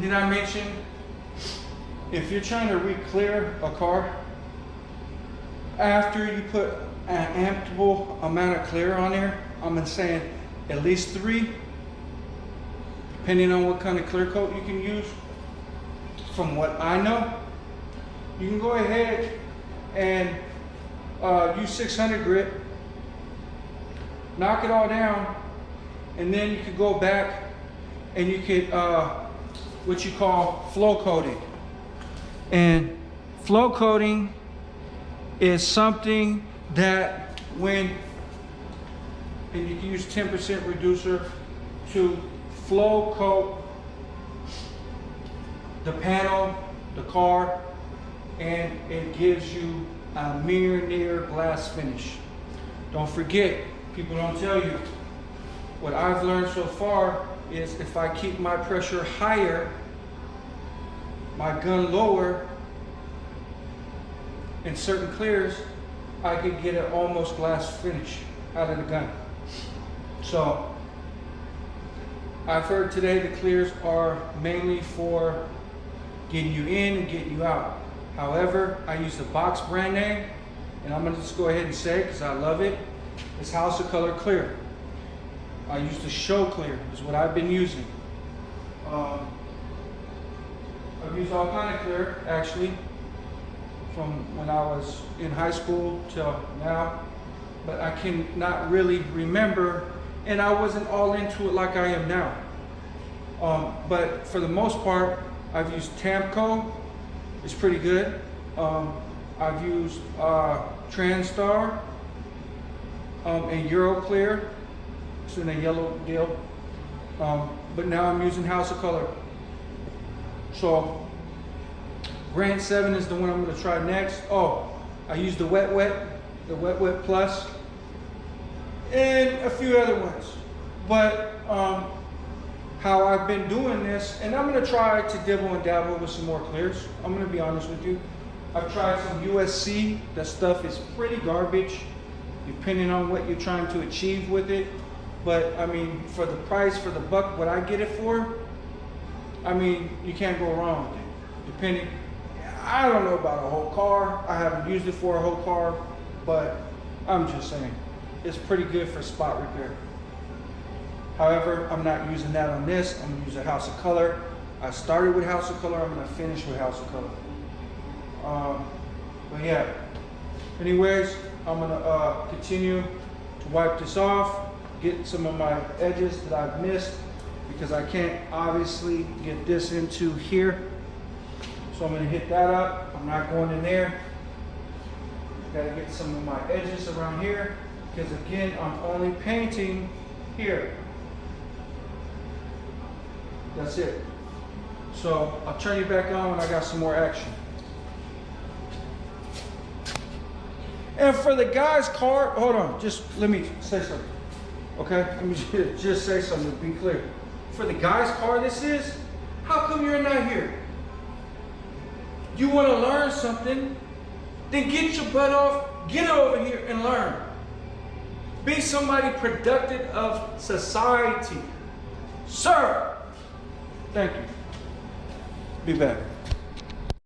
did I mention, if you're trying to re-clear a car, after you put an ample amount of clear on there, I'm saying at least 3, depending on what kind of clear coat you can use. From what I know, you can go ahead and use 600 grit, knock it all down, and then you could go back and you could what you call flow coating. And flow coating is something that and you can use 10% reducer to flow coat the panel, the car, and it gives you a near glass finish. Don't forget, people don't tell you, what I've learned so far is if I keep my pressure higher, my gun lower, in certain clears, I could get an almost glass finish out of the gun. So, I've heard today the clears are mainly for getting you in and getting you out. However, I use the Box brand name, and I'm gonna just go ahead and say it because I love it. It's House of Color Clear. I use the Show Clear, is what I've been using. I've used all kind of clear, actually, from when I was in high school till now, but I can not really remember, and I wasn't all into it like I am now. But for the most part, I've used Tamco, it's pretty good. I've used Transtar and Euroclear, it's in a yellow deal. But now I'm using House of Color. So Grant 7 is the one I'm going to try next. Oh, I used the Wet Wet Plus, and a few other ones. But how I've been doing this, and I'm going to try to dibble and dabble with some more clears. I'm going to be honest with you. I've tried some USC. That stuff is pretty garbage, depending on what you're trying to achieve with it. But I mean, for the price, for the buck, what I get it for, I mean, you can't go wrong with it. Depending, I don't know about a whole car. I haven't used it for a whole car, but I'm just saying, it's pretty good for spot repair. However, I'm not using that on this. I'm gonna use a House of Color. I started with House of Color. I'm gonna finish with House of Color. But yeah, anyways, I'm gonna continue to wipe this off, get some of my edges that I've missed, because I can't obviously get this into here. So I'm gonna hit that up. I'm not going in there. Gotta get some of my edges around here, because again, I'm only painting here. That's it. So I'll turn you back on when I got some more action. And for the guy's car, hold on, just let me say something. Okay, let me just say something to be clear. For the guy's car this is, how come you're not here? You want to learn something, then get your butt off, get over here and learn. Be somebody productive of society. Sir, thank you. Be back.